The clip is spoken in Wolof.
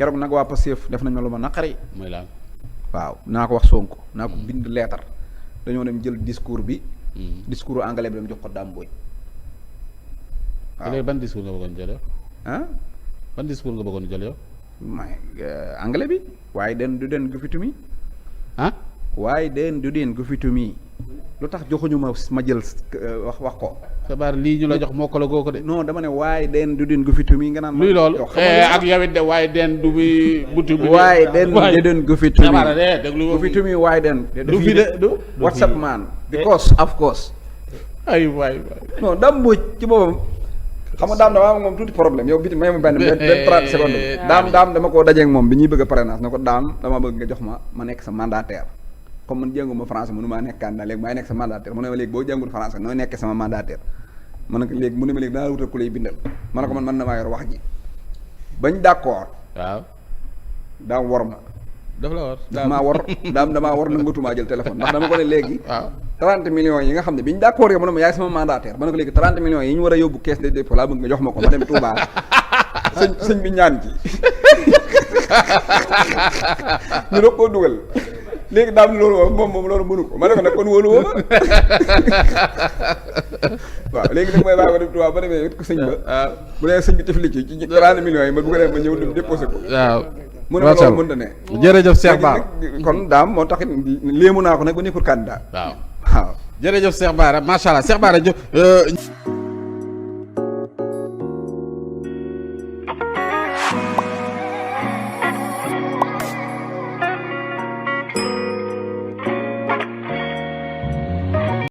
keroog nag waa Pastef def nañ ma lu ma naqari. mooy lan. waaw naa ko wax Sonko naa ko bind leetar dañoo dem jël discours bi. discours anglais bi dem jox ko Dame Mbodj. waaw léegi ban discours nga bëggoon jël yow. ah. ban discours nga bëggoon jël yow. may anglais bi. waaye den du den gu fi tumi. ah. waaye den du den gu fi tumi. lu tax joxuñu ma jël wax ko. xabaar lii ñu la jox moo ko la goo ko de. non dama ne waaye den du den gu fi tumi nga naan. luy loolu ak yow it de waaye den du bi buti bu. waaye den du den gu fi tumi. xabaar de déglu gu fi tumi waaye den. du fi de du. WhatsApp man. because of course. ay waay waay. non Dame Mbodj ci boppam. xam nga daam dama moom tuuti problème yow biti may ma benn 30 secondes daam dama koo dajeeg moom bi ñuy bëgg a parrainage ne ko daam dama bëgg nga jox ma nekk sa mandataire comme man jànguma français mënu maa nekk candidat léegi maay nekk sa mandataire mu ne ma léegi boo jàngul français nooy nekkee sama mandataire ma ne ko léegi mu ne ma léegi danaa wutal ku lay bindal ma ne ko man na maa yor wax ji bañ d'accord waaw daam war ma dafa la war damaa war nangatumaa jël téléphone ndax dama ko ne léegi waaw 30 millions yi nga xam ne bi ñu d'accord yow mu ne ma yaay sama mandataire ma ne ko léegi 30 millions yi ñu war a yóbbu caisse de dépôt laa bëgg nga jox ma ko ma dem Touba sëñ bi ñaan ci ñu doog koo dugal léegi daam loolu moom loolu mënu ko ma ne ko nag kon wóolu woo waaw léegi nag mooy bàyyi ko dem Touba ba demee it ko sëñ ba bu dee sëñ bi tifli ci 30 millions yi ma bu ko def ma ñëw dem déposé ko waaw mu ne ma loolu mënta ne jërëjëf Cheikh Bara kon daam moo taxit léemu naa ko nag ba nekkul candidat waaw waaw jërëjëf Cheikh Bara macha allah Cheikh Bara